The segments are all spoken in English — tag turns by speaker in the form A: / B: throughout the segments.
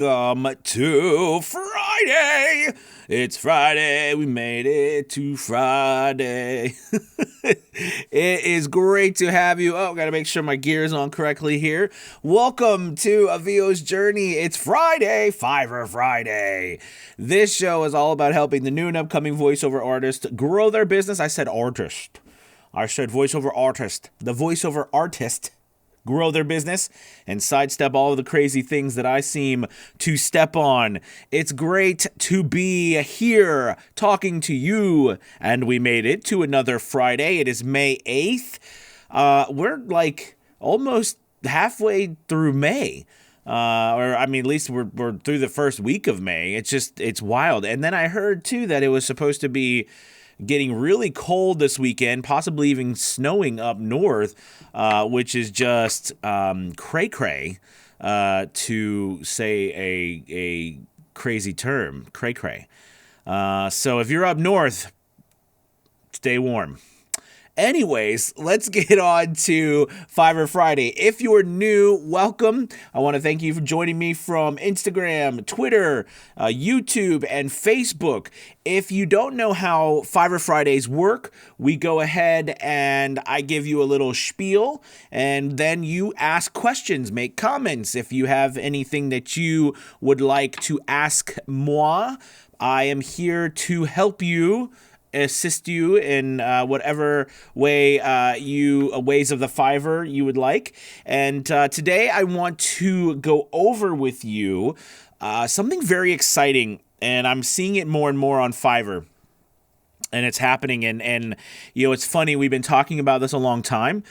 A: Welcome to Friday. It's Friday. We made it to Friday. It is great to have you. Oh, gotta make sure my gear is on correctly here. Welcome to Avio's Journey. It's Friday, Fiverr Friday. This show is all about helping the new and upcoming voiceover artists grow their business. I said artist. I said voiceover artist. The voiceover artist grow their business and sidestep all of the crazy things that I seem to step on. It's great to be here talking to you, and we made it to another Friday. It is May 8th. We're like almost halfway through May. At least we're through the first week of May. It's wild. And then I heard too that it was supposed to be getting really cold this weekend, possibly even snowing up north, which is just cray-cray, to say a crazy term, cray-cray. So if you're up north, stay warm. Anyways, let's get on to Fiverr Friday. If you're new, welcome. I want to thank you for joining me from Instagram, Twitter, YouTube, and Facebook. If you don't know how Fiverr Fridays work, we go ahead and I give you a little spiel, and then you ask questions, make comments. If you have anything that you would like to ask moi, I am here to help you, assist you in whatever ways of the Fiverr you would like. And today I want to go over with you something very exciting, and I'm seeing it more and more on Fiverr. And it's happening, and you know, it's funny, we've been talking about this a long time,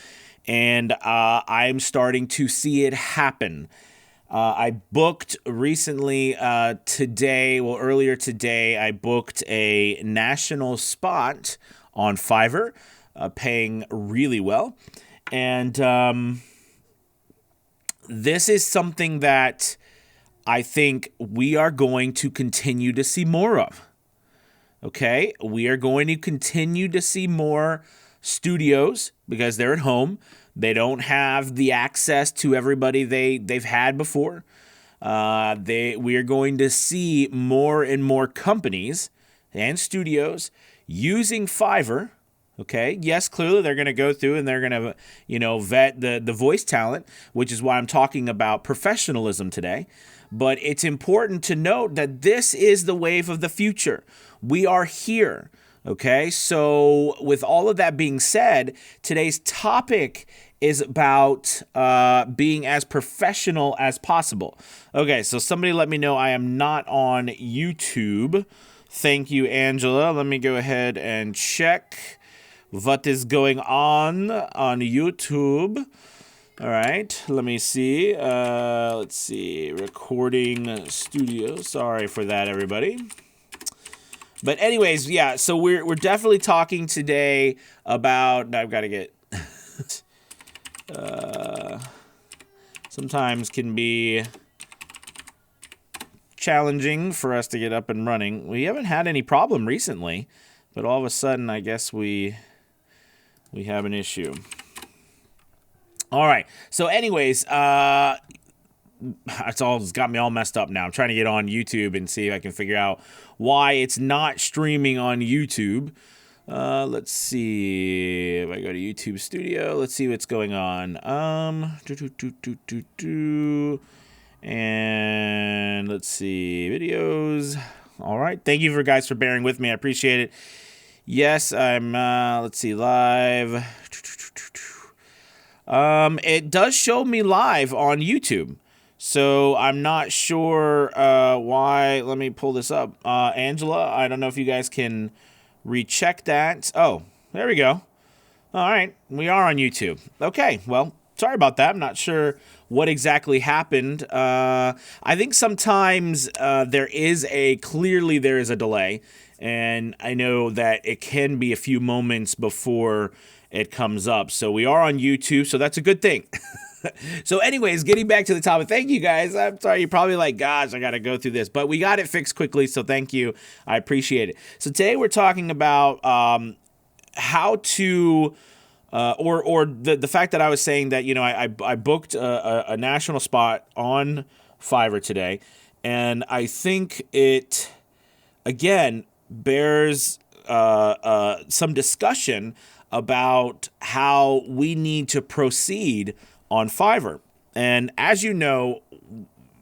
A: and I'm starting to see it happen. I booked recently earlier today, I booked a national spot on Fiverr, paying really well. And this is something that I think we are going to continue to see more of. Okay? We are going to continue to see more studios because they're at home. They don't have the access to everybody they've had before. We are going to see more and more companies and studios using Fiverr. Okay, yes, clearly they're going to go through and they're going to, vet the voice talent, which is why I'm talking about professionalism today. But it's important to note that this is the wave of the future. We are here. Okay, so with all of that being said, today's topic is about being as professional as possible. Okay, so somebody let me know I am not on YouTube. Thank you, Angela. Let me go ahead and check what is going on YouTube. All right, let me see. Let's see, recording studio. Sorry for that, everybody. But anyways, yeah, so we're definitely talking today about, I've got to get, sometimes can be challenging for us to get up and running. We haven't had any problem recently, but all of a sudden, I guess we have an issue. All right, so anyways, it's got me all messed up now. I'm trying to get on YouTube and see if I can figure out why it's not streaming on YouTube. Let's see if I go to YouTube Studio. Let's see what's going on. And let's see, videos. All right, thank you guys for bearing with me. I appreciate it. Yes, I'm. Let's see, live. It does show me live on YouTube. So I'm not sure why. Let me pull this up. Angela, I don't know if you guys can recheck that. Oh, there we go. All right, we are on YouTube. Okay, well, sorry about that. I'm not sure what exactly happened. I think sometimes there is a delay, and I know that it can be a few moments before it comes up. So we are on YouTube, so that's a good thing. So anyways, getting back to the topic, thank you guys. I'm sorry, you're probably like, gosh, I got to go through this, but we got it fixed quickly, so thank you. I appreciate it. So today we're talking about how to, or the fact that I was saying that, I booked a national spot on Fiverr today, And I think it, again, bears some discussion about how we need to proceed on Fiverr. And as you know,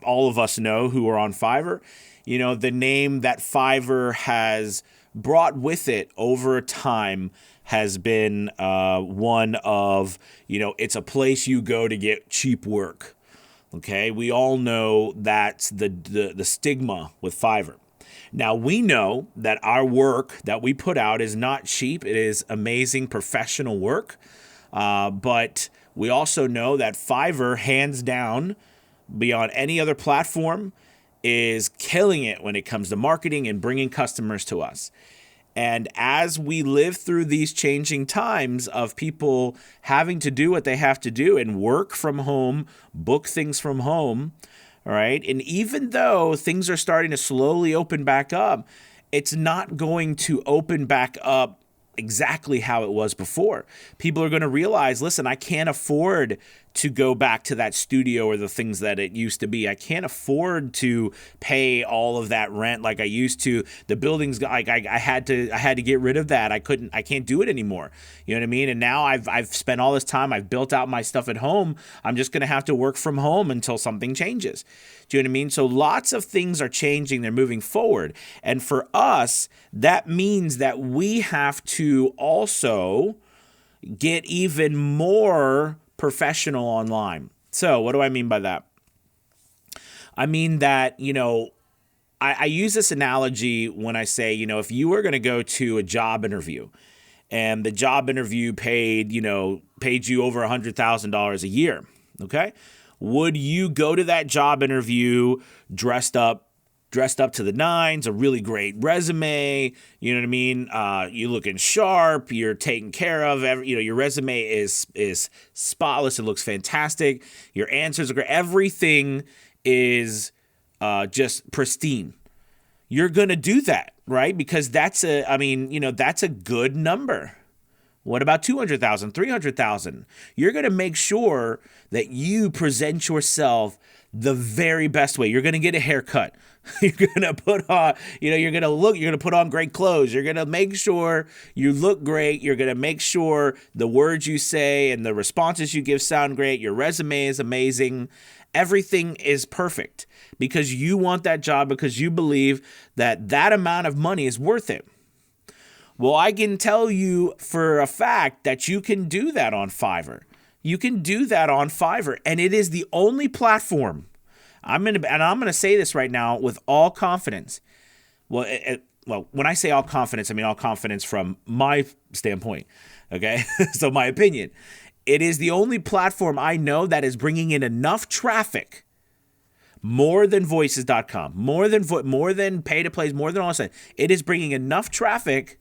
A: all of us know who are on Fiverr, the name that Fiverr has brought with it over time has been one of, it's a place you go to get cheap work. Okay, we all know that's the stigma with Fiverr. Now, we know that our work that we put out is not cheap. It is amazing professional work. But we also know that Fiverr, hands down, beyond any other platform, is killing it when it comes to marketing and bringing customers to us. And as we live through these changing times of people having to do what they have to do and work from home, book things from home, all right, and even though things are starting to slowly open back up, it's not going to open back up exactly how it was before. People are going to realize, listen, I can't afford to go back to that studio or the things that it used to be. I can't afford to pay all of that rent like I used to. The buildings, like I had to get rid of that. I can't do it anymore. You know what I mean? And now I've spent all this time. I've built out my stuff at home. I'm just going to have to work from home until something changes. Do you know what I mean? So lots of things are changing. They're moving forward. And for us, that means that we have to also get even more professional online. So what do I mean by that? I mean that, I use this analogy when I say, if you were going to go to a job interview and the job interview paid you over $100,000 a year, okay? Would you go to that job interview dressed up to the nines, a really great resume, you know what I mean? You're looking sharp, you're taken care of, your resume is spotless, it looks fantastic, your answers are great, everything is just pristine. You're going to do that, right? Because that's a good number. What about 200,000, 300,000? You're going to make sure that you present yourself the very best way. You're going to get a haircut. You're going to put on, you're going to put on great clothes. You're going to make sure you look great. You're going to make sure the words you say and the responses you give sound great. Your resume is amazing. Everything is perfect because you want that job, because you believe that that amount of money is worth it. Well, I can tell you for a fact that you can do that on Fiverr. You can do that on Fiverr, and it is the only platform. I'm gonna say this right now with all confidence. Well, when I say all confidence, I mean all confidence from my standpoint. Okay, so my opinion, it is the only platform I know that is bringing in enough traffic, more than voices.com, more than pay to plays, more than all that. It is bringing enough traffic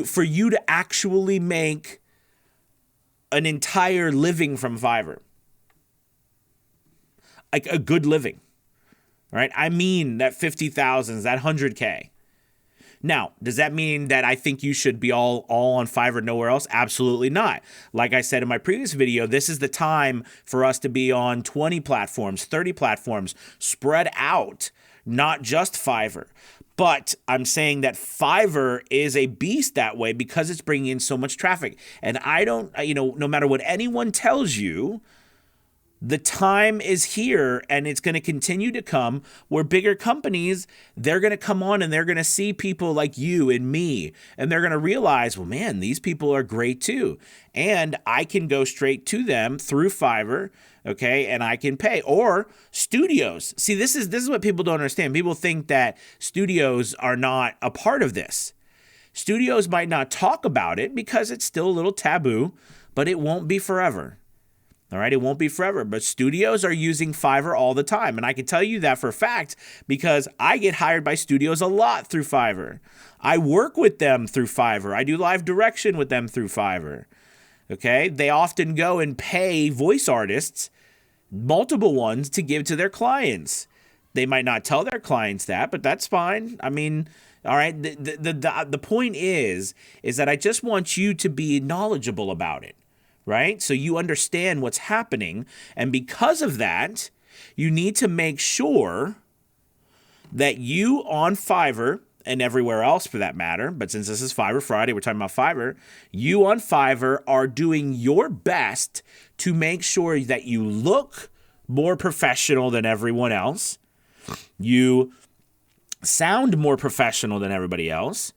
A: for you to actually make an entire living from Fiverr. Like a good living, right? I mean that 50,000, that 100K. Now, does that mean that I think you should be all on Fiverr, nowhere else? Absolutely not. Like I said in my previous video, this is the time for us to be on 20 platforms, 30 platforms, spread out, not just Fiverr. But I'm saying that Fiverr is a beast that way because it's bringing in so much traffic. And I don't, no matter what anyone tells you, the time is here and it's going to continue to come where bigger companies, they're going to come on and they're going to see people like you and me. And they're going to realize, well, man, these people are great too. And I can go straight to them through Fiverr. Okay, and I can pay. Or studios. See, this is what people don't understand. People think that studios are not a part of this. Studios might not talk about it because it's still a little taboo, but it won't be forever. All right, it won't be forever. But studios are using Fiverr all the time. And I can tell you that for a fact because I get hired by studios a lot through Fiverr. I work with them through Fiverr. I do live direction with them through Fiverr. Okay, they often go and pay voice artists, multiple ones, to give to their clients. They might not tell their clients that, but that's fine. I mean, all right. The point is that I just want you to be knowledgeable about it, right? So you understand what's happening, and because of that, you need to make sure that you on Fiverr, and everywhere else for that matter, but since this is Fiverr Friday, we're talking about Fiverr, you on Fiverr are doing your best to make sure that you look more professional than everyone else. You sound more professional than everybody else.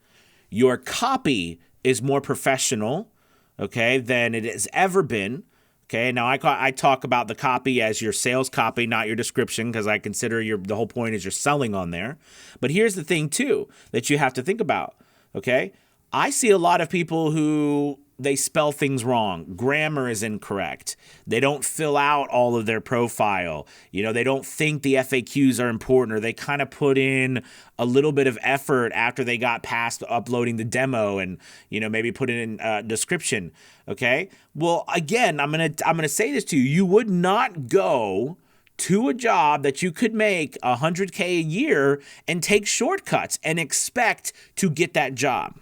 A: Your copy is more professional, okay, than it has ever been. Okay, now I talk about the copy as your sales copy, not your description, because I consider the whole point is you're selling on there. But here's the thing, too, that you have to think about, okay? I see a lot of people who they spell things wrong. Grammar is incorrect. They don't fill out all of their profile. They don't think the FAQs are important, or they kind of put in a little bit of effort after they got past uploading the demo and, maybe put it in a description. Okay. Well, again, I'm going to say this to you. You would not go to a job that you could make $100K a year and take shortcuts and expect to get that job.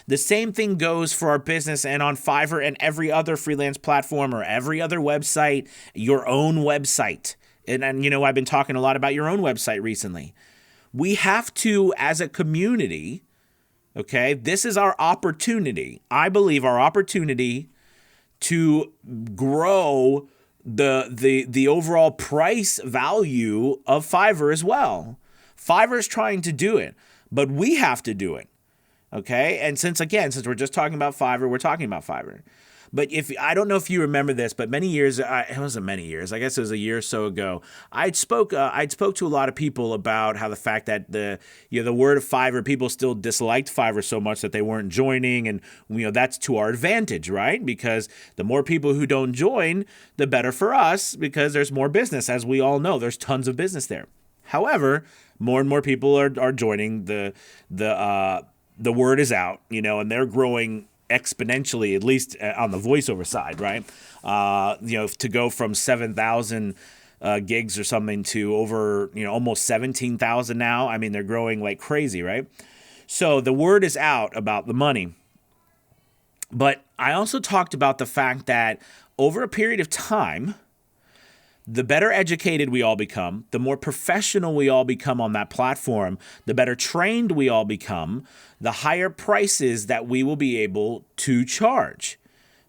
A: The same thing goes for our business and on Fiverr and every other freelance platform or every other website, your own website. And I've been talking a lot about your own website recently. We have to, as a community, okay, this is our opportunity. I believe our opportunity to grow the overall price value of Fiverr as well. Fiverr is trying to do it, but we have to do it. Okay. And since we're just talking about Fiverr, we're talking about Fiverr. But I don't know if you remember this, but many years, it wasn't many years, I guess it was a year or so ago, I'd spoke to a lot of people about how the fact that the word of Fiverr, people still disliked Fiverr so much that they weren't joining. And, that's to our advantage, right? Because the more people who don't join, the better for us, because there's more business. As we all know, there's tons of business there. However, more and more people are joining. The word is out, and they're growing exponentially, at least on the voiceover side, right? To go from 7,000 gigs or something to over, almost 17,000 now. I mean, they're growing like crazy, right? So the word is out about the money. But I also talked about the fact that over a period of time, the better educated we all become, the more professional we all become on that platform, the better trained we all become, the higher prices that we will be able to charge.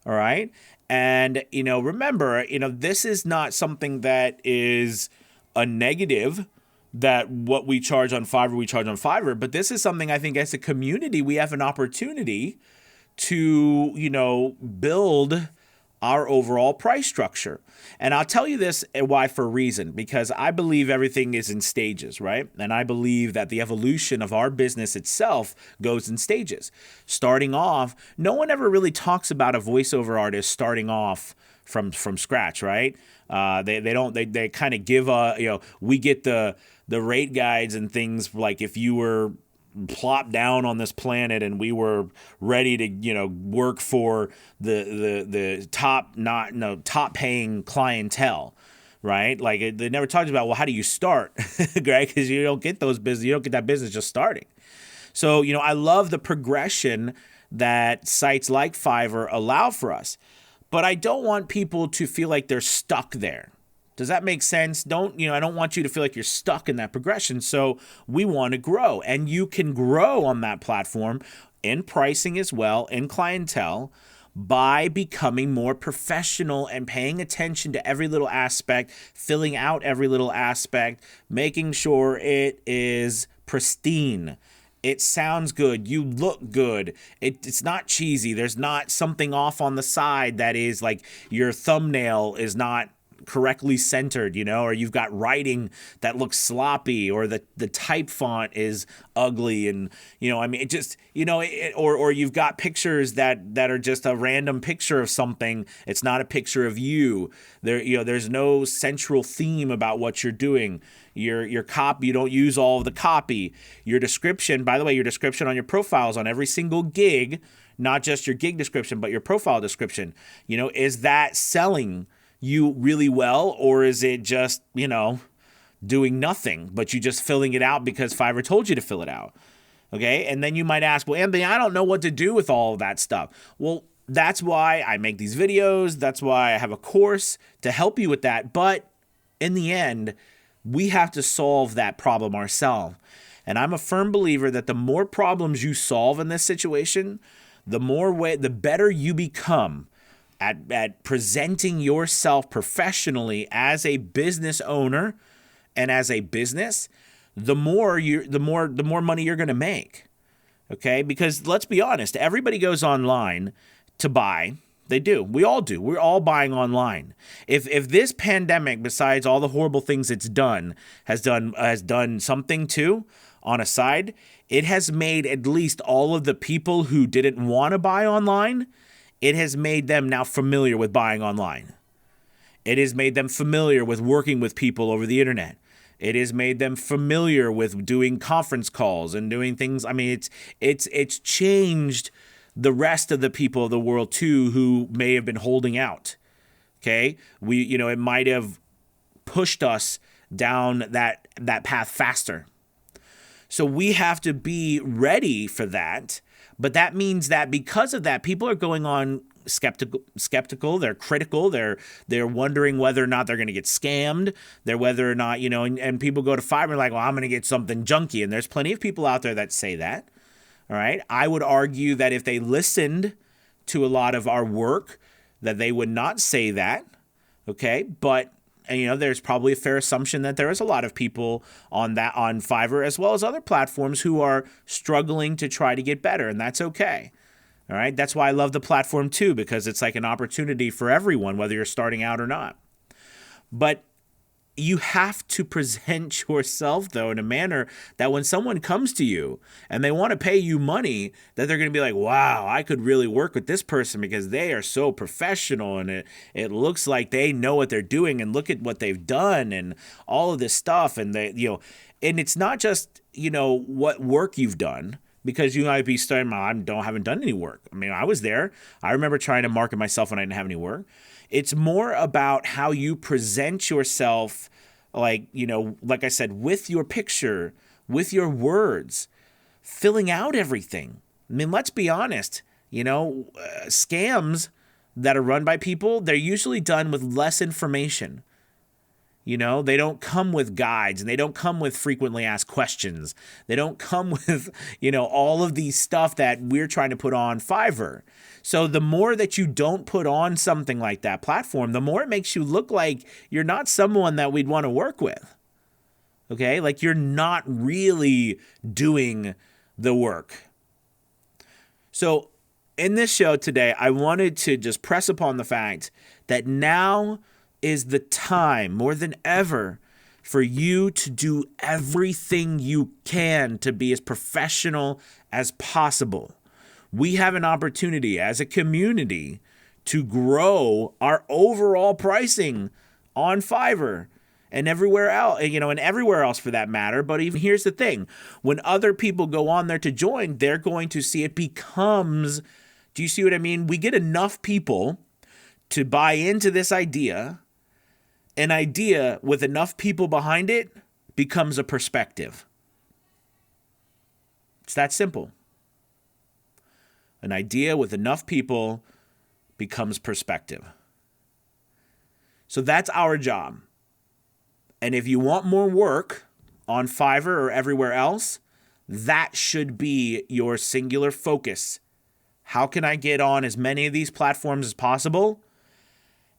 A: All right. And, remember, this is not something that is a negative, that what we charge on Fiverr, but this is something I think as a community, we have an opportunity to, build our overall price structure. And I'll tell you this why, for a reason, because I believe everything is in stages, right? And I believe that the evolution of our business itself goes in stages. Starting off, no one ever really talks about a voiceover artist starting off from scratch, right? They kind of give we get the rate guides and things like if you were plopped down on this planet and we were ready to work for the top paying clientele, right? Like they never talked about, well, how do you start, right? Because you don't get that business just starting. So I love the progression that sites like Fiverr allow for us, but I don't want people to feel like they're stuck there. Does that make sense? I don't want you to feel like you're stuck in that progression. So we want to grow, and you can grow on that platform in pricing as well, in clientele, by becoming more professional and paying attention to every little aspect, filling out every little aspect, making sure it is pristine. It sounds good. You look good. It's not cheesy. There's not something off on the side that is like your thumbnail is not correctly centered, or you've got writing that looks sloppy, or the type font is ugly, and it just or you've got pictures that are just a random picture of something. It's not a picture of you. There's no central theme about what you're doing. Your copy, you don't use all of the copy. Your description, by the way, your description on your profiles on every single gig, not just your gig description, but your profile description, is that selling you really well, or is it just, doing nothing, but you just filling it out because Fiverr told you to fill it out? Okay. And then you might ask, well, Anthony, I don't know what to do with all of that stuff. Well, that's why I make these videos. That's why I have a course to help you with that. But in the end, We have to solve that problem ourselves. And I'm a firm believer that the more problems you solve in this situation, the better you become at presenting yourself professionally as a business owner and as a business, the more money you're going to make. Okay? Because let's be honest, everybody goes online to buy. They do. We all do. We're all buying online. If this pandemic, besides all the horrible things it's done, has done something too, on a side, it has made at least all of the people who didn't want to buy online, it has made them now familiar with buying online. It has made them familiar with working with people over the internet. It has made them familiar with doing conference calls and doing things. I mean, it's changed the rest of the people of the world too, who may have been holding out. Okay, it might have pushed us down that path faster. So we have to be ready for that. But that means that because of that, people are going on skeptical, they're critical, they're wondering whether or not they're going to get scammed, they're whether or not, and people go to Fiverr like, well, I'm going to get something junky. And there's plenty of people out there that say that. All right. I would argue that if they listened to a lot of our work, that they would not say that. Okay. But there's probably a fair assumption that there is a lot of people on Fiverr as well as other platforms who are struggling to try to get better, and that's okay. All right, that's why I love the platform too, because it's like an opportunity for everyone, whether you're starting out or not. But you have to present yourself, though, in a manner that when someone comes to you and they want to pay you money, that they're going to be like, wow, I could really work with this person because they are so professional and it looks like they know what they're doing and look at what they've done and all of this stuff. And and it's not just, what work you've done, because you might be starting, I haven't done any work. I mean, I was there. I remember trying to market myself when I didn't have any work. It's more about how you present yourself, like I said, with your picture, with your words, filling out everything. I mean, let's be honest, scams that are run by people, they're usually done with less information. They don't come with guides, and they don't come with frequently asked questions. They don't come with, all of these stuff that we're trying to put on Fiverr. So the more that you don't put on something like that platform, the more it makes you look like you're not someone that we'd want to work with. Okay? Like you're not really doing the work. So in this show today, I wanted to just press upon the fact that now is the time more than ever for you to do everything you can to be as professional as possible. We have an opportunity as a community to grow our overall pricing on Fiverr and everywhere else, and everywhere else for that matter. But even here's the thing. When other people go on there to join, they're going to see it becomes, do you see what I mean? We get enough people to buy into this idea. An idea with enough people behind it becomes a perspective. It's that simple. An idea with enough people becomes perspective. So that's our job. And if you want more work on Fiverr or everywhere else, that should be your singular focus. How can I get on as many of these platforms as possible?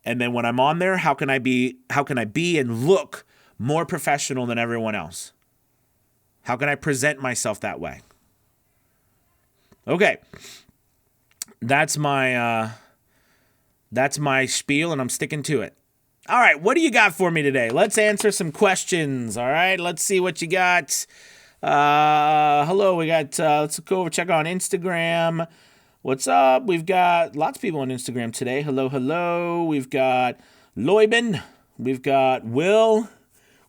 A: And then when I'm on there, how can I be and look more professional than everyone else? How can I present myself that way? Okay. That's my spiel, and I'm sticking to it. All right, what do you got for me today? Let's answer some questions. All right, let's see what you got. Hello, we got, let's go over, check on Instagram. What's up? We've got lots of people on Instagram today. Hello. We've got Loiben. We've got Will.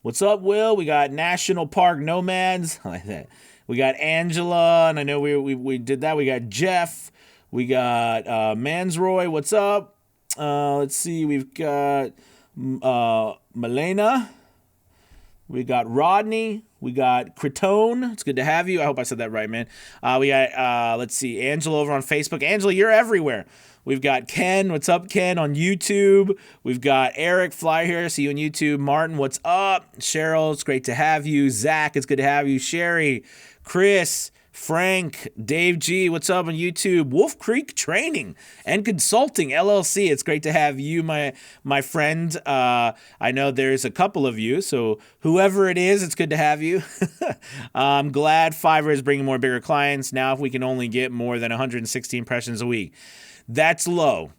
A: What's up, Will? We got National Park Nomads. I like that. We got Angela, and I know we did that. We got Jeff. We got Mansroy. What's up? Let's see. We've got Milena. We got Rodney. We got Cretone. It's good to have you. I hope I said that right, man. We got, let's see, Angela over on Facebook. Angela, you're everywhere. We've got Ken. What's up, Ken, on YouTube. We've got Eric, fly here. See you on YouTube. Martin, what's up? Cheryl, it's great to have you. Zach, it's good to have you. Sherry, Chris, Frank, Dave G, what's up on YouTube? Wolf Creek Training and Consulting LLC. It's great to have you, my friend. I know there's a couple of you, so whoever it is, it's good to have you. I'm glad Fiverr is bringing more bigger clients. Now, if we can only get more than 160 impressions a week, that's low.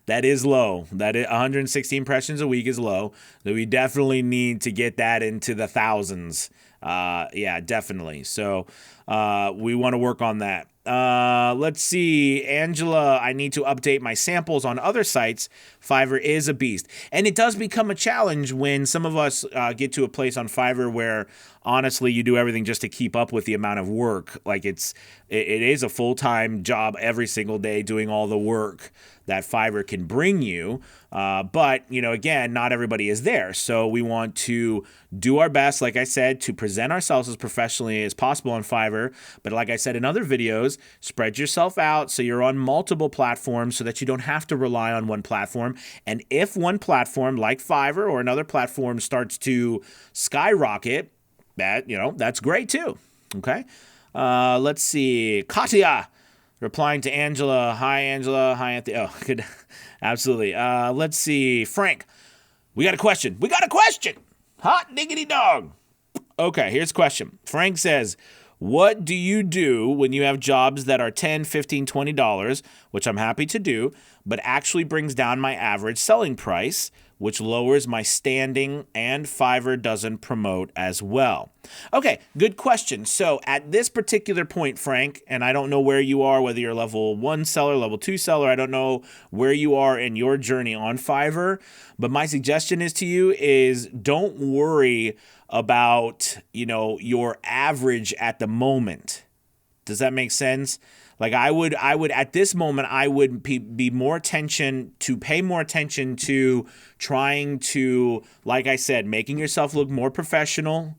A: That is low. That is 160 impressions a week is low. So we definitely need to get that into the thousands. Yeah, definitely. So we want to work on that. Let's see. Angela, I need to update my samples on other sites. Fiverr is a beast. And it does become a challenge when some of us get to a place on Fiverr where honestly you do everything just to keep up with the amount of work. Like it is a full-time job every single day doing all the work that Fiverr can bring you. But, you know, again, not everybody is there. So we want to do our best, like I said, to present ourselves as professionally as possible on Fiverr. But like I said in other videos, spread yourself out so you're on multiple platforms so that you don't have to rely on one platform. And if one platform like Fiverr or another platform starts to skyrocket, that's great too. Okay. Let's see. Katya replying to Angela. Hi, Angela. Hi, Anthony. Oh, good. Absolutely. Let's see. Frank, we got a question. Hot diggity dog. Okay, here's a question. Frank says, what do you do when you have jobs that are $10, $15, $20, which I'm happy to do, but actually brings down my average selling price, which lowers my standing, and Fiverr doesn't promote as well? Okay, good question. So at this particular point, Frank, and I don't know where you are, whether you're level 1 seller, level 2 seller, I don't know where you are in your journey on Fiverr, but my suggestion is to you is don't worry about, your average at the moment. Does that make sense? Like I would at this moment, I would pay more attention to trying to, like I said, making yourself look more professional,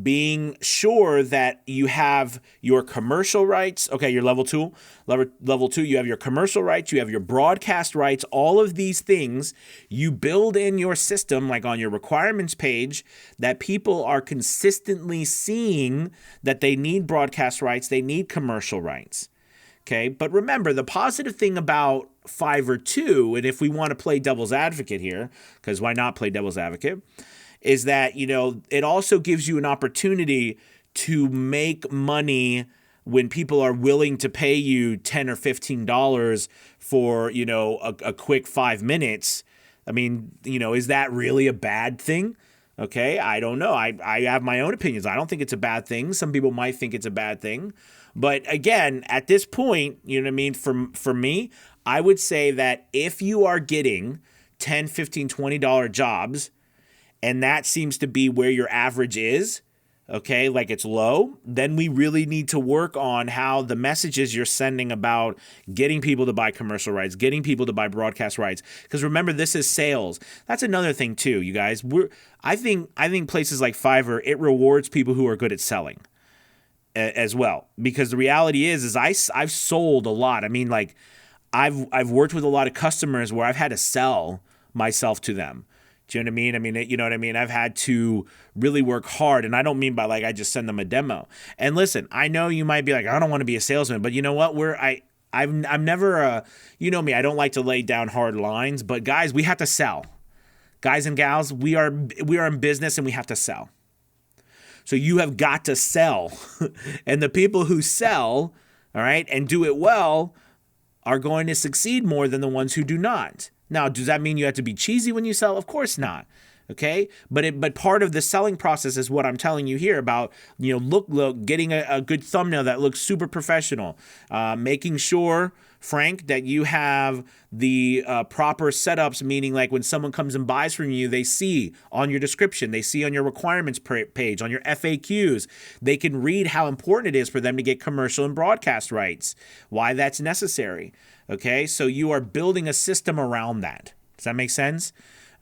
A: being sure that you have your commercial rights. Okay, you're level 2, you have your commercial rights, you have your broadcast rights, all of these things you build in your system, like on your requirements page, that people are consistently seeing that they need broadcast rights, they need commercial rights. Okay, but remember, the positive thing about Fiverr too, and if we want to play devil's advocate here, because why not play devil's advocate, is that, it also gives you an opportunity to make money when people are willing to pay you $10 or $15 for, a quick 5 minutes. I mean, is that really a bad thing? Okay, I don't know. I have my own opinions. I don't think it's a bad thing. Some people might think it's a bad thing. But again, at this point, for me, I would say that if you are getting $10, $15, $20 jobs, and that seems to be where your average is, okay, like it's low, then we really need to work on how the messages you're sending about getting people to buy commercial rights, getting people to buy broadcast rights. Because remember, this is sales. That's another thing too, you guys. I think places like Fiverr, it rewards people who are good at selling as well. Because the reality is I've sold a lot. I mean, like I've worked with a lot of customers where I've had to sell myself to them. Do you know what I mean? You know what I mean? I've had to really work hard, and I don't mean by like I just send them a demo. And listen, I know you might be like, I don't want to be a salesman, but you know what? I'm never you know me, I don't like to lay down hard lines, but guys, we have to sell. Guys and gals, we are in business and we have to sell. So you have got to sell. And the people who sell, all right, and do it well are going to succeed more than the ones who do not. Now, does that mean you have to be cheesy when you sell? Of course not. Okay, but part of the selling process is what I'm telling you here about, look, getting a good thumbnail that looks super professional, making sure, Frank, that you have the proper setups, meaning like when someone comes and buys from you, they see on your description, they see on your requirements page, on your FAQs, they can read how important it is for them to get commercial and broadcast rights, why that's necessary. Okay, so you are building a system around that. Does that make sense?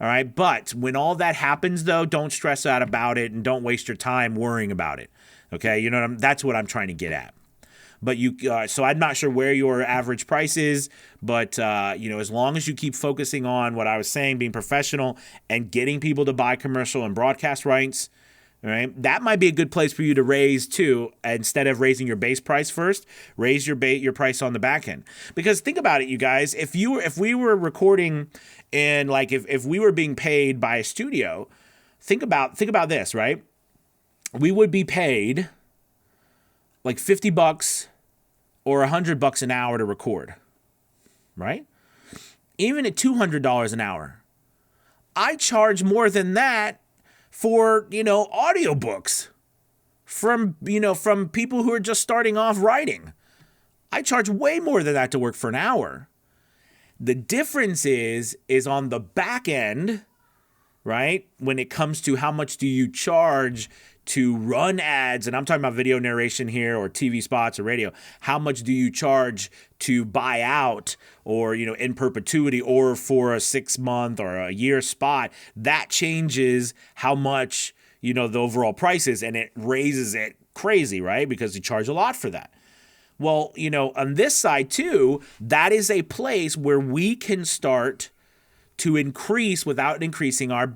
A: All right. But when all that happens, though, don't stress out about it and don't waste your time worrying about it. Okay. You know that's what I'm trying to get at. But so I'm not sure where your average price is, but as long as you keep focusing on what I was saying, being professional and getting people to buy commercial and broadcast rights, all right, that might be a good place for you to raise too. Instead of raising your base price first, raise your price on the back end. Because think about it, you guys. If we were recording and like if we were being paid by a studio, think about this, right? We would be paid like $50 or $100 an hour to record, right? Even at $200 an hour, I charge more than that for, audiobooks from people who are just starting off writing. I charge way more than that to work for an hour. The difference is on the back end, right? When it comes to how much do you charge to run ads, and I'm talking about video narration here or TV spots or radio, how much do you charge to buy out or, in perpetuity or for a 6-month or a year spot? That changes how much, the overall price is, and it raises it crazy, right? Because you charge a lot for that. Well, on this side too, that is a place where we can start to increase without increasing our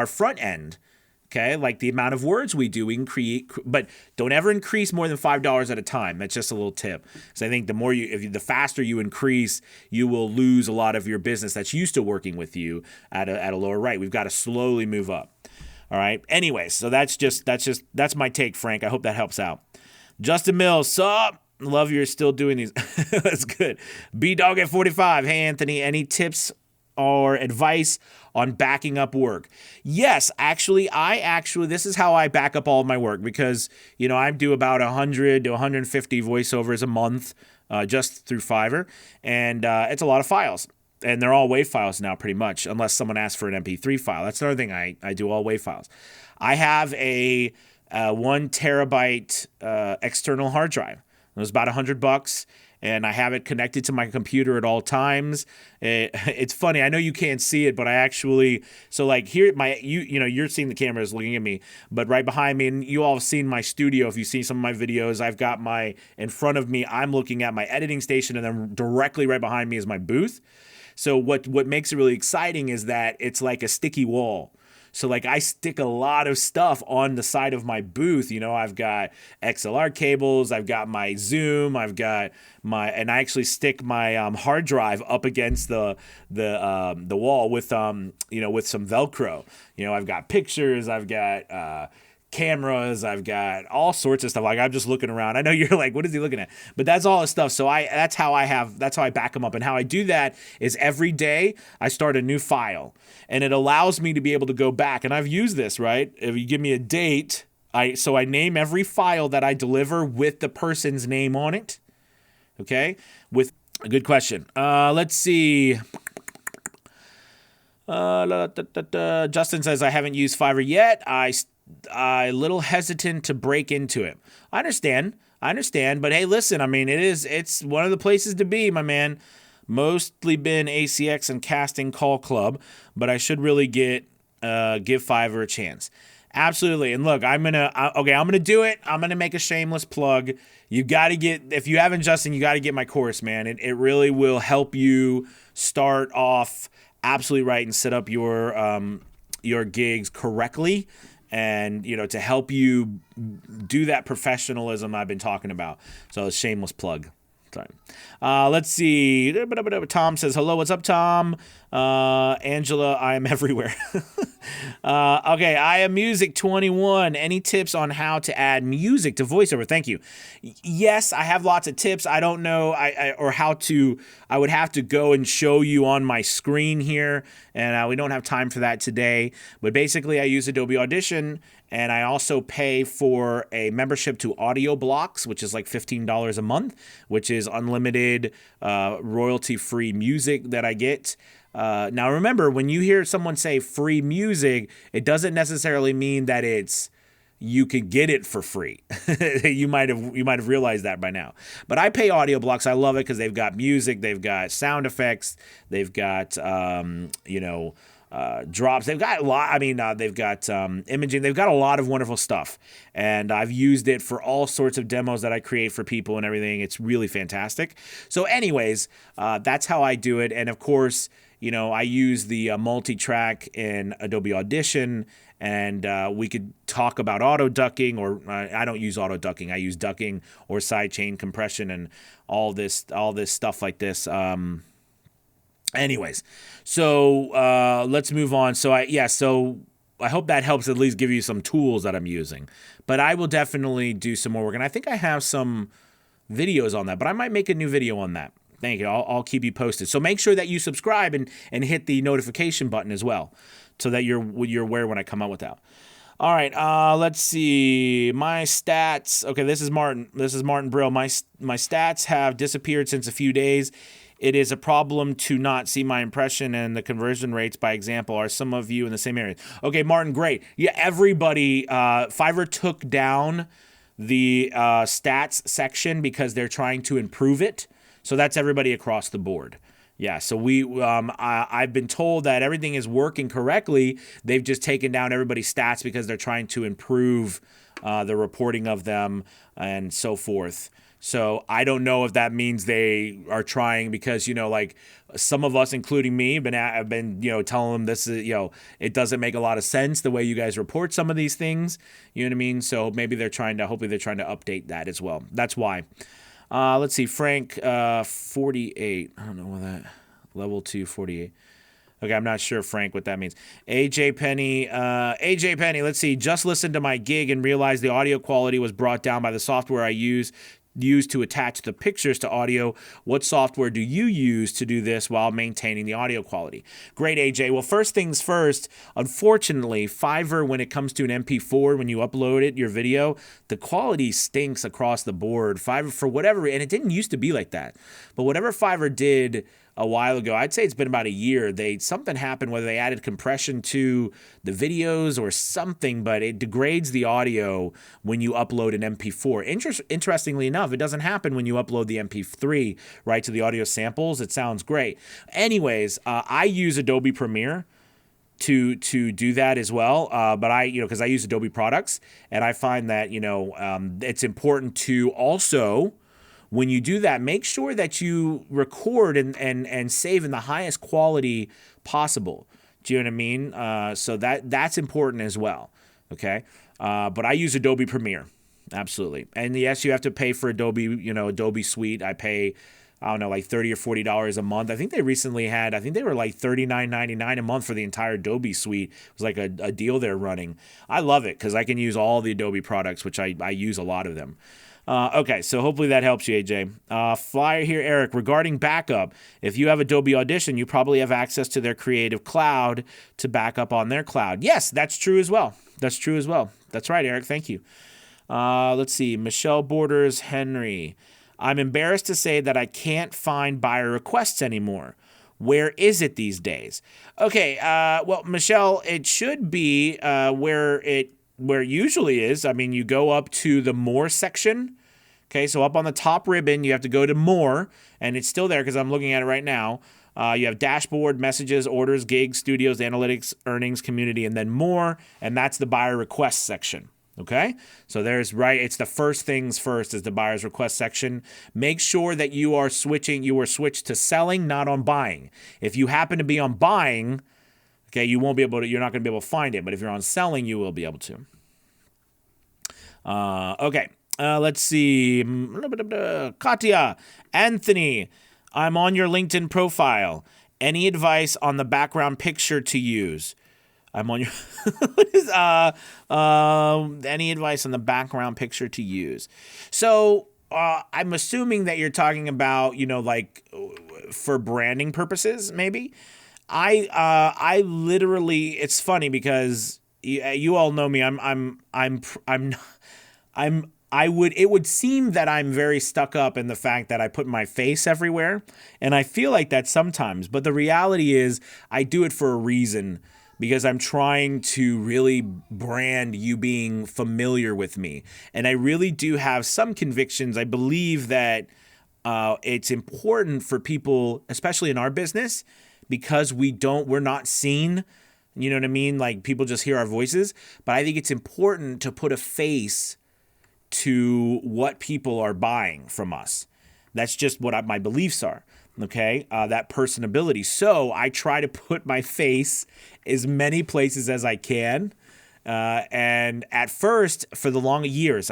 A: front end. Okay, like the amount of words we do, we can create, but don't ever increase more than $5 at a time. That's just a little tip. So I think the faster you increase, you will lose a lot of your business that's used to working with you at a lower rate. We've got to slowly move up. All right. Anyways, so that's my take, Frank. I hope that helps out. Justin Mills, sup? Love you're still doing these. That's good. B-Dog at 45. Hey, Anthony, any tips or advice on backing up work? Yes, actually, this is how I back up all of my work because, I do about 100 to 150 voiceovers a month just through Fiverr, and it's a lot of files. And they're all WAV files now pretty much, unless someone asks for an MP3 file. That's another thing, I do all WAV files. I have a 1 terabyte external hard drive. It was about $100. And I have it connected to my computer at all times. It's funny. I know you can't see it, but I actually, so like here, you're seeing the cameras looking at me, but right behind me, and you all have seen my studio. If you see some of my videos, I've got in front of me, I'm looking at my editing station, and then directly right behind me is my booth. So what makes it really exciting is that it's like a sticky wall. So like I stick a lot of stuff on the side of my booth. I've got XLR cables, I've got my Zoom, and I actually stick my hard drive up against the wall with with some Velcro. I've got pictures, I've got cameras, I've got all sorts of stuff. Like I'm just looking around. I know you're like, what is he looking at? But that's all the stuff. So that's how I back them up. And how I do that is every day I start a new file, and it allows me to be able to go back. And I've used this, right? If you give me a date, I name every file that I deliver with the person's name on it. Okay. With a good question. Let's see. Justin says, I haven't used Fiverr yet. I little hesitant to break into it. I understand, but hey, listen, it's one of the places to be, my man. Mostly been ACX and Casting Call Club, but I should really give Fiverr a chance. Absolutely. And look, I'm gonna do it. I'm gonna make a shameless plug. You got to if you haven't, Justin, you got to get my course, man. It really will help you start off absolutely right and set up your gigs correctly. And, to help you do that professionalism I've been talking about. So a shameless plug. Sorry. Let's see. Tom says, hello, what's up, Tom? Angela, I am everywhere. Okay, I am Music 21. Any tips on how to add music to voiceover? Thank you. Yes, I have lots of tips. I don't know I would have to go and show you on my screen here, and we don't have time for that today. But basically, I use Adobe Audition, and I also pay for a membership to Audio Blocks, which is like $15 a month, which is unlimited royalty-free music that I get. Now remember, when you hear someone say free music, it doesn't necessarily mean that you can get it for free. You might have realized that by now. But I pay Audio Blocks. I love it because they've got music, they've got sound effects, they've got drops. They've got a lot. I mean, they've got imaging. They've got a lot of wonderful stuff, and I've used it for all sorts of demos that I create for people and everything. It's really fantastic. So, anyways, that's how I do it. And of course, I use the multi-track in Adobe Audition, and we could talk about auto ducking, or I don't use auto ducking. I use ducking or sidechain compression and all this stuff like this. Anyways, so let's move on. So I hope that helps at least give you some tools that I'm using. But I will definitely do some more work, and I think I have some videos on that, but I might make a new video on that. Thank you. I'll keep you posted. So make sure that you subscribe and hit the notification button as well, so that you're aware when I come out with that. All right, let's see. My stats. Okay, this is Martin. This is Martin Brill. My stats have disappeared since a few days. It is a problem to not see my impression and the conversion rates, by example. Are some of you in the same area? Okay, Martin, great. Yeah, everybody, Fiverr took down the stats section because they're trying to improve it. So that's everybody across the board. Yeah, so I've been told that everything is working correctly. They've just taken down everybody's stats because they're trying to improve the reporting of them and so forth. So I don't know if that means they are trying, because like some of us, including me, have been telling them this is it doesn't make a lot of sense the way you guys report some of these things. You know what I mean? So maybe hopefully they're trying to update that as well. That's why. Let's see, Frank 48. I don't know what that level 2 48. Okay, I'm not sure, Frank, what that means. AJ Penny, let's see. Just listened to my gig and realized the audio quality was brought down by the software I use to attach the pictures to audio. What software do you use to do this while maintaining the audio quality? Great, AJ. Well, first things first, unfortunately, Fiverr, when it comes to an MP4, when you upload it, your video, the quality stinks across the board. Fiverr, for whatever, and it didn't used to be like that, but whatever Fiverr did a while ago, I'd say it's been about a year, something happened, whether they added compression to the videos or something, but it degrades the audio when you upload an MP4. Interestingly enough, it doesn't happen when you upload the MP3 right to the audio samples. It sounds great. Anyways, I use Adobe Premiere to do that as well, but because I use Adobe products, and I find that it's important to also, when you do that, make sure that you record and save in the highest quality possible. Do you know what I mean? So that's important as well. Okay, but I use Adobe Premiere, absolutely. And yes, you have to pay for Adobe Suite. I pay, I don't know, like $30 or $40 a month. I think they recently had, they were like $39.99 a month for the entire Adobe Suite. It was like a deal they're running. I love it because I can use all the Adobe products, which I use a lot of them. Okay, so hopefully that helps you, AJ. Flyer here, Eric. Regarding backup, if you have Adobe Audition, you probably have access to their Creative Cloud to back up on their cloud. Yes, that's true as well. That's right, Eric. Thank you. Let's see. Michelle Borders Henry. I'm embarrassed to say that I can't find buyer requests anymore. Where is it these days? Okay, well, Michelle, it should be where it usually is. I mean, you go up to the More section. Okay, so up on the top ribbon, you have to go to More, and it's still there because I'm looking at it right now. You have Dashboard, Messages, Orders, Gigs, Studios, Analytics, Earnings, Community, and then More, and that's the Buyer Request section. Okay, so it's the first things first is the Buyer's Request section. Make sure that you are switched to selling, not on buying. If you happen to be on buying, okay, you're not going to be able to find it, but if you're on selling, you will be able to. Okay. Let's see. Katya, Anthony, I'm on your LinkedIn profile. Any advice on the background picture to use? I'm on your. What is any advice on the background picture to use? So I'm assuming that you're talking about like for branding purposes, maybe. I literally, it's funny because you all know me. It would seem that I'm very stuck up in the fact that I put my face everywhere, and I feel like that sometimes, but the reality is I do it for a reason, because I'm trying to really brand you being familiar with me. And I really do have some convictions. I believe that it's important for people, especially in our business, because we're not seen You know what I mean? Like people just hear our voices, but I think it's important to put a face to what people are buying from us. That's just what my beliefs are. Okay, that personability. So I try to put my face as many places as I can. And at first, for the long years,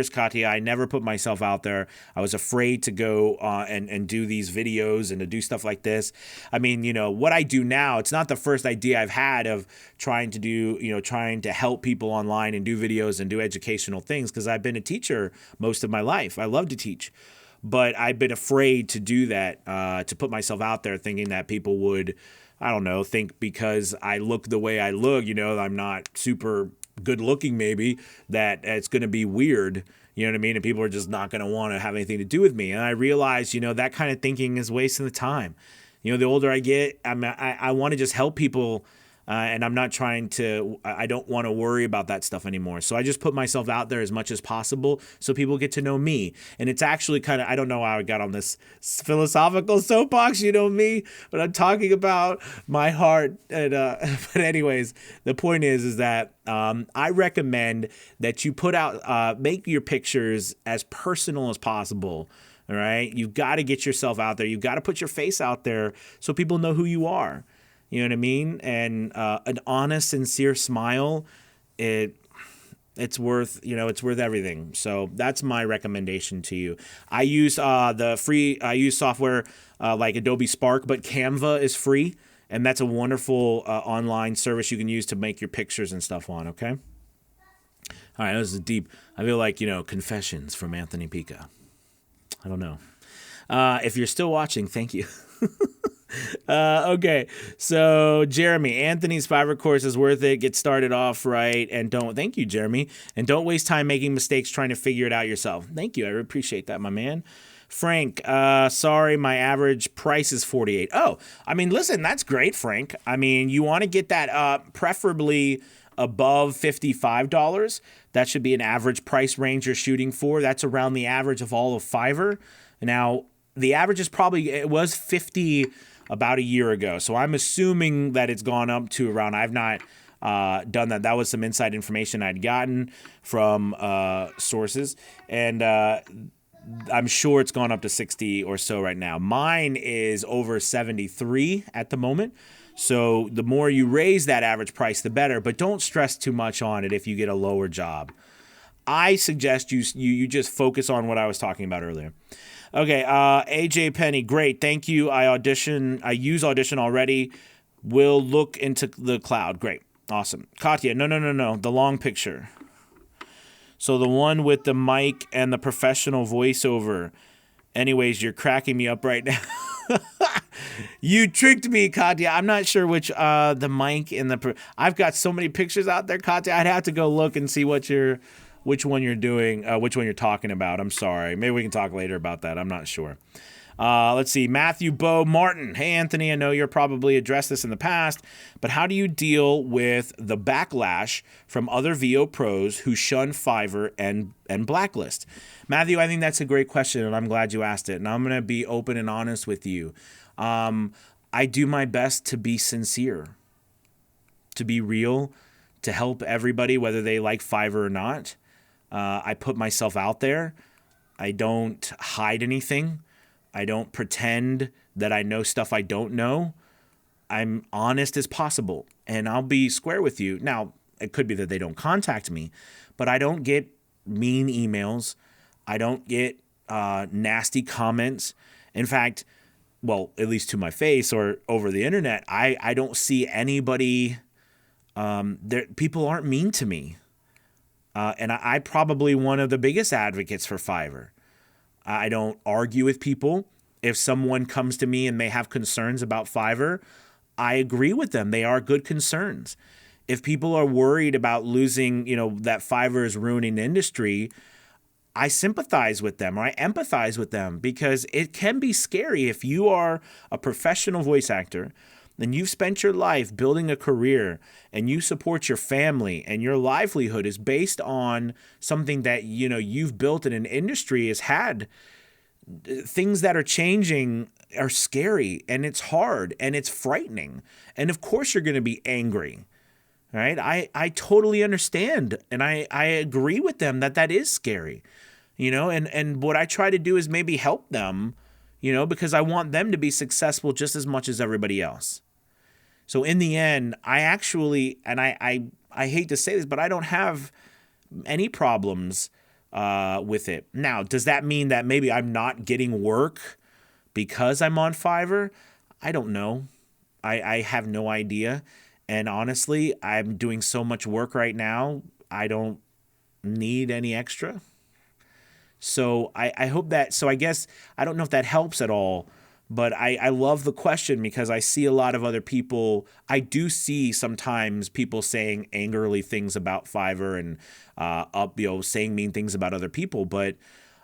A: Katya, I never put myself out there. I was afraid to go and do these videos and to do stuff like this. I mean, what I do now, it's not the first idea I've had of trying to help people online and do videos and do educational things, because I've been a teacher most of my life. I love to teach. But I've been afraid to do that, to put myself out there thinking that people would, I don't know, think because I look the way I look, I'm not super good looking maybe, that it's going to be weird, you know what I mean? And people are just not going to want to have anything to do with me. And I realize, that kind of thinking is wasting the time. The older I get, I want to just help people. And I'm not I don't want to worry about that stuff anymore. So I just put myself out there as much as possible so people get to know me. And it's actually kind of, I don't know how I got on this philosophical soapbox, me, but I'm talking about my heart. And, but anyways, the point is that I recommend that you put out, make your pictures as personal as possible. All right. You've got to get yourself out there. You've got to put your face out there so people know who you are. You know what I mean? And an honest, sincere smile, it's worth everything. So that's my recommendation to you. I use software like Adobe Spark, but Canva is free, and that's a wonderful online service you can use to make your pictures and stuff on. Okay. All right, this is deep. I feel like confessions from Anthony Pica. I don't know. If you're still watching, thank you. Okay, so Jeremy, Anthony's Fiverr course is worth it. Get started off right, and thank you, Jeremy, and don't waste time making mistakes trying to figure it out yourself. Thank you, I appreciate that, my man. Frank, sorry, my average price is $48. Oh, listen, that's great, Frank. You want to get that up, preferably above $55. That should be an average price range you're shooting for. That's around the average of all of Fiverr. Now, the average is it was 50 about a year ago. So I'm assuming that it's gone up to around, I've not done that. That was some inside information I'd gotten from sources. And I'm sure it's gone up to 60 or so right now. Mine is over 73 at the moment. So the more you raise that average price, the better. But don't stress too much on it if you get a lower job. I suggest you just focus on what I was talking about earlier. Okay, AJ Penny, great, thank you. I use Audition already. Will look into the cloud. Great, awesome. Katya, no, the long picture. So the one with the mic and the professional voiceover. Anyways, you're cracking me up right now. You tricked me, Katya. I'm not sure which the mic and I've got so many pictures out there, Katya. I'd have to go look and see which one you're doing, which one you're talking about. I'm sorry. Maybe we can talk later about that. I'm not sure. Let's see. Matthew Bo Martin. Hey, Anthony, I know you're probably addressed this in the past, but how do you deal with the backlash from other VO pros who shun Fiverr and blacklist? Matthew, I think that's a great question, and I'm glad you asked it. And I'm going to be open and honest with you. I do my best to be sincere, to be real, to help everybody, whether they like Fiverr or not. I put myself out there. I don't hide anything. I don't pretend that I know stuff I don't know. I'm honest as possible, and I'll be square with you. Now, it could be that they don't contact me, but I don't get mean emails. I don't get nasty comments. In fact, well, at least to my face or over the internet, I don't see anybody. People aren't mean to me. And I'm probably one of the biggest advocates for Fiverr. I don't argue with people. If someone comes to me and they have concerns about Fiverr, I agree with them. They are good concerns. If people are worried about losing, that Fiverr is ruining the industry, I sympathize with them or I empathize with them, because it can be scary if you are a professional voice actor and you've spent your life building a career and you support your family and your livelihood is based on something that, you've built in an industry has had things that are changing are scary, and it's hard, and it's frightening. And of course you're going to be angry, right? I totally understand, and I agree with them that is scary, and what I try to do is maybe help them, because I want them to be successful just as much as everybody else. So in the end, I actually, and I hate to say this, but I don't have any problems with it. Now, does that mean that maybe I'm not getting work because I'm on Fiverr? I don't know. I have no idea. And honestly, I'm doing so much work right now, I don't need any extra. So I hope that, so I guess, I don't know if that helps at all, but I love the question because I see a lot of other people. I do see sometimes people saying angrily things about Fiverr and saying mean things about other people. But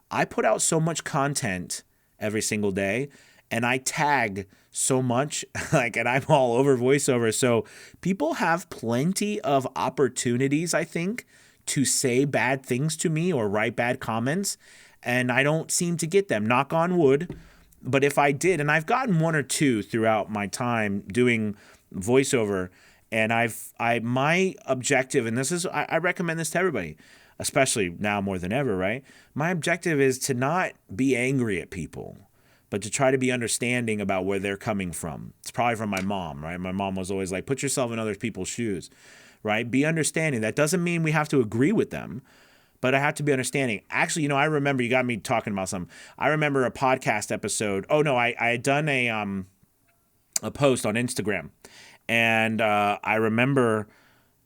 A: I put out so much content every single day, and I tag so much, and I'm all over voiceover. So people have plenty of opportunities, I think, to say bad things to me or write bad comments, and I don't seem to get them. Knock on wood. But if I did, and I've gotten one or two throughout my time doing voiceover, and my objective, and I recommend this to everybody, especially now more than ever, right? My objective is to not be angry at people, but to try to be understanding about where they're coming from. It's probably from my mom, right? My mom was always like, put yourself in other people's shoes, right? Be understanding. That doesn't mean we have to agree with them, but I have to be understanding. Actually, I remember, you got me talking about something. I remember a podcast episode. Oh no, I had done a post on Instagram, and I remember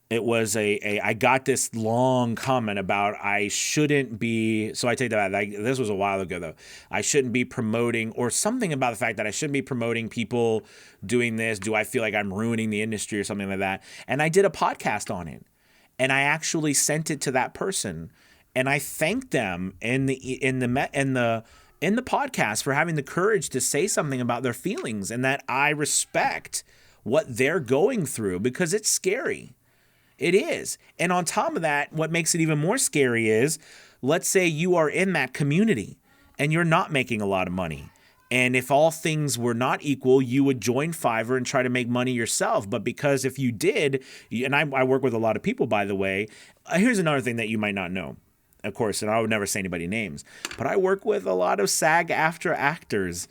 A: it was I got this long comment about I shouldn't be. So I take that back. This was a while ago though. I shouldn't be promoting, or something about the fact that I shouldn't be promoting people doing this. Do I feel like I'm ruining the industry or something like that? And I did a podcast on it, and I actually sent it to that person. And I thanked them in the podcast for having the courage to say something about their feelings, and that I respect what they're going through, because it's scary. It is. And on top of that, what makes it even more scary is, let's say you are in that community and you're not making a lot of money. And if all things were not equal, you would join Fiverr and try to make money yourself. But because if you did, and I work with a lot of people, by the way, here's another thing that you might not know. Of course, and I would never say anybody names, but I work with a lot of SAG-AFTRA actors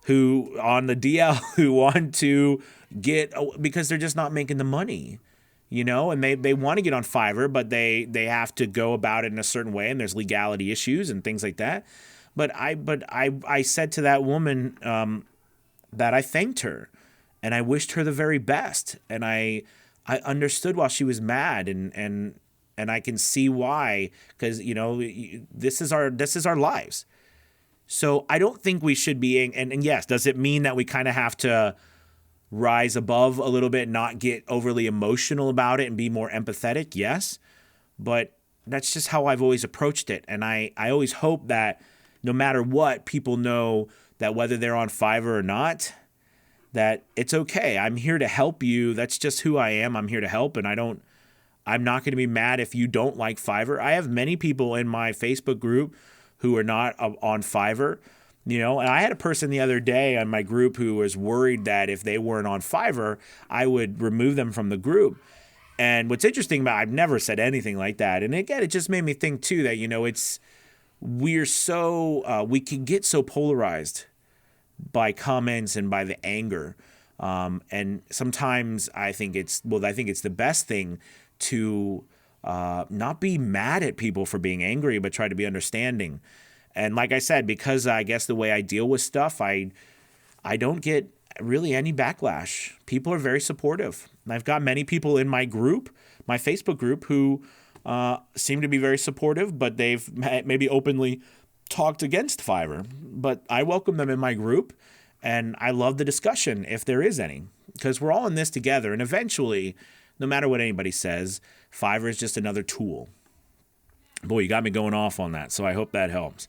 A: who on the DL who want to get, because they're just not making the money, and they want to get on Fiverr, but they have to go about it in a certain way, and there's legality issues and things like that. But I said to that woman that I thanked her, and I wished her the very best, and I understood why she was mad, and I can see why, because this is our lives. So I don't think we should be, and yes, does it mean that we kind of have to rise above a little bit, not get overly emotional about it, and be more empathetic? Yes, but that's just how I've always approached it, and I always hope that no matter what, people know that whether they're on Fiverr or not, that it's okay. I'm here to help you. That's just who I am. I'm here to help, and I'm not going to be mad if you don't like Fiverr. I have many people in my Facebook group who are not on Fiverr, and I had a person the other day on my group who was worried that if they weren't on Fiverr, I would remove them from the group. And what's interesting about, I've never said anything like that. And again, it just made me think too that, we can get so polarized by comments and by the anger. And sometimes I think it's the best thing to not be mad at people for being angry, but try to be understanding. And like I said, because I guess the way I deal with stuff, I don't get really any backlash. People are very supportive. I've got many people in my group, my Facebook group, who seem to be very supportive, but they've maybe openly talked against Fiverr. But I welcome them in my group, and I love the discussion if there is any, because we're all in this together, and eventually, no matter what anybody says, Fiverr is just another tool. Boy, you got me going off on that, so I hope that helps.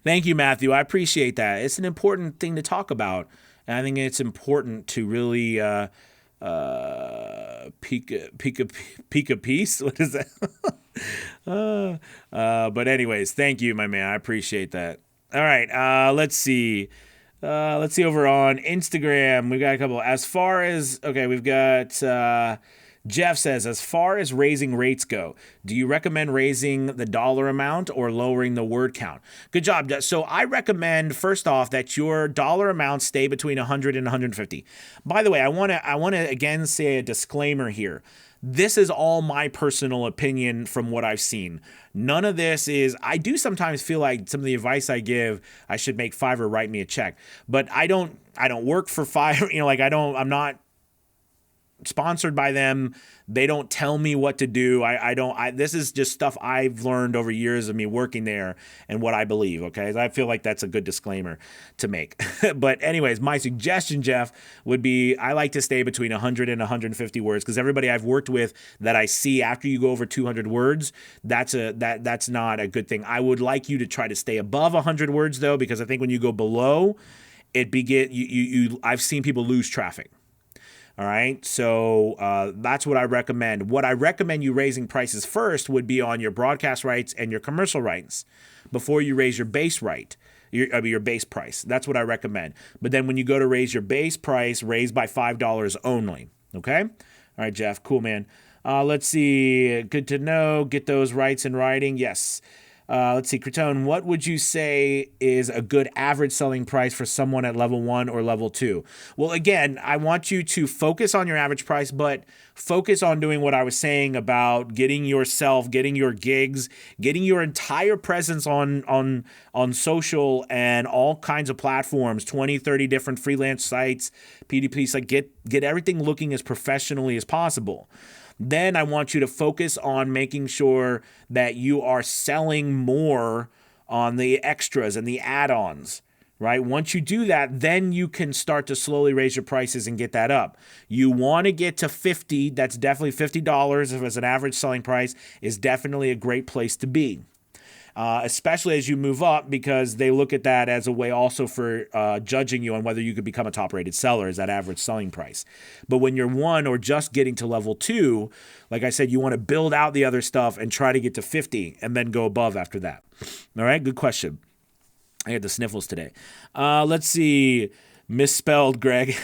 A: Thank you, Matthew. I appreciate that. It's an important thing to talk about, and I think it's important to really peek a piece. What is that? But anyways, thank you, my man. I appreciate that. All right. Let's see. Let's see over on Instagram. We've got a couple. As far as, okay, we've got Jeff says, as far as raising rates go, do you recommend raising the dollar amount or lowering the word count? Good job. So I recommend, first off, that your dollar amount stay between 100 and 150. By the way, I want to again say a disclaimer here. This is all my personal opinion from what I've seen. None of this is, I do sometimes feel like some of the advice I give, I should make Fiverr write me a check, but I don't work for Fiverr, I'm not sponsored by them. They don't tell me what to do. This is just stuff I've learned over years of me working there and what I believe. Okay. I feel like that's a good disclaimer to make. But anyways, my suggestion, Jeff, would be, I like to stay between 100 and 150 words, because everybody I've worked with that I see after you go over 200 words, that's not a good thing. I would like you to try to stay above 100 words though, because I think when you go below, I've seen people lose traffic. All right, so that's what I recommend. What I recommend you raising prices first would be on your broadcast rights and your commercial rights before you raise your base right, your base price. That's what I recommend. But then when you go to raise your base price, raise by $5 only. Okay? All right, Jeff. Cool, man. Let's see. Good to know. Get those rights in writing. Yes. Let's see, Cretone, what would you say is a good average selling price for someone at level 1 or level 2? Well, again, I want you to focus on your average price, but focus on doing what I was saying about getting your gigs, getting your entire presence on social and all kinds of platforms, 20, 30 different freelance sites, PDPs, like get everything looking as professionally as possible. Then I want you to focus on making sure that you are selling more on the extras and the add-ons, right? Once you do that, then you can start to slowly raise your prices and get that up. You want to get to 50. That's definitely $50 as an average selling price is definitely a great place to be. Especially as you move up, because they look at that as a way also for judging you on whether you could become a top-rated seller, is that average selling price. But when you're 1 or just getting to level 2, like I said, you want to build out the other stuff and try to get to 50 and then go above after that. All right, good question. I had the sniffles today. Let's see. Misspelled, Greg.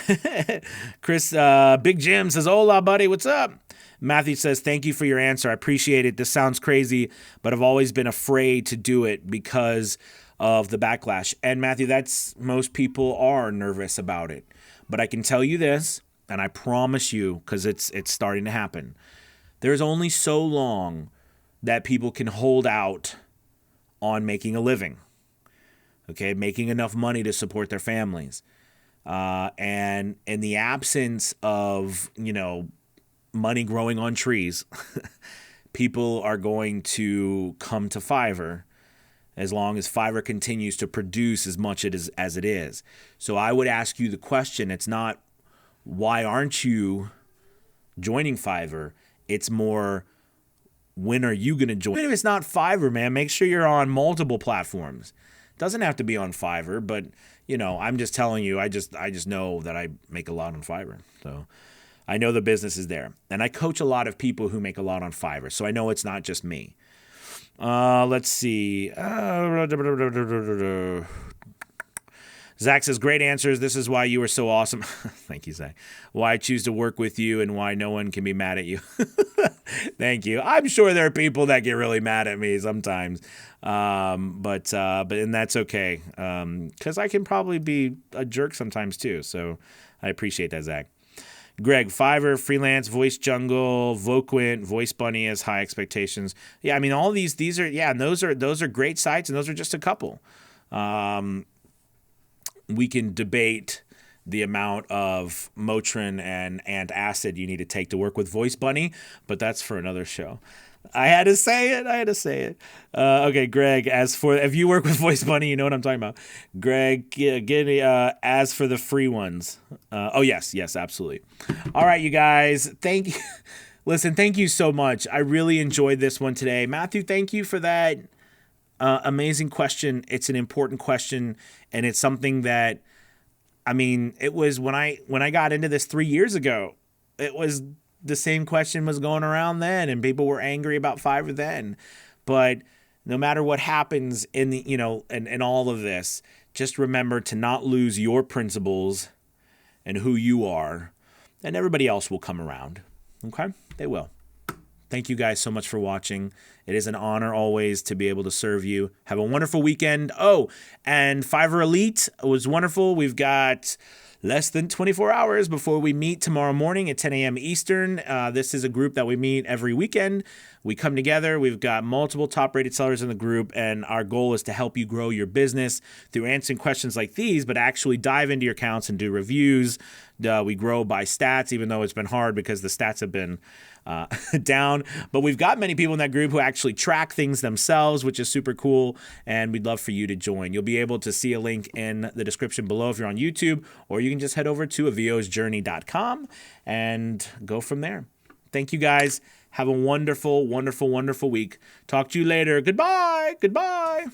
A: Chris, Big Jim says, hola, buddy. What's up? Matthew says, thank you for your answer. I appreciate it. This sounds crazy, but I've always been afraid to do it because of the backlash. And Matthew, most people are nervous about it. But I can tell you this, and I promise you, because it's starting to happen. There's only so long that people can hold out on making a living. Okay, making enough money to support their families. And in the absence of, money growing on trees, people are going to come to Fiverr as long as Fiverr continues to produce as much as it is. So I would ask you the question, it's not, why aren't you joining Fiverr? It's more, when are you going to join? Even if it's not Fiverr, man, make sure you're on multiple platforms. It doesn't have to be on Fiverr, but, I'm just telling you, I just know that I make a lot on Fiverr. So I know the business is there. And I coach a lot of people who make a lot on Fiverr, so I know it's not just me. Let's see. Zach says, great answers. This is why you are so awesome. Thank you, Zach. Why I choose to work with you and why no one can be mad at you. Thank you. I'm sure there are people that get really mad at me sometimes. But that's okay. Because I can probably be a jerk sometimes too. So I appreciate that, Zach. Greg, Fiverr, Freelance, Voice Jungle, Voquent, Voice Bunny has high expectations. Yeah, I mean, all these are, yeah, and those are great sites, and those are just a couple. We can debate the amount of Motrin and acid you need to take to work with Voice Bunny, but that's for another show. I had to say it. Okay, Greg, if you work with Voice Bunny, you know what I'm talking about. Greg, as for the free ones. Yes, absolutely. All right, you guys, thank you. Listen, thank you so much. I really enjoyed this one today. Matthew, thank you for that amazing question. It's an important question, and it's something that, it was when I got into this 3 years ago, it was the same question was going around then, and people were angry about Fiverr then. But no matter what happens in the, in all of this, just remember to not lose your principles and who you are, and everybody else will come around. Okay? They will. Thank you guys so much for watching. It is an honor always to be able to serve you. Have a wonderful weekend. Oh, and Fiverr Elite was wonderful. We've got less than 24 hours before we meet tomorrow morning at 10 a.m. Eastern. This is a group that we meet every weekend. We come together. We've got multiple top-rated sellers in the group, and our goal is to help you grow your business through answering questions like these, but actually dive into your accounts and do reviews. We grow by stats, even though it's been hard because the stats have been down. But we've got many people in that group who actually track things themselves, which is super cool, and we'd love for you to join. You'll be able to see a link in the description below if you're on YouTube, or you can just head over to aviosjourney.com and go from there. Thank you guys. Have a wonderful, wonderful, wonderful week. Talk to you later. Goodbye. Goodbye.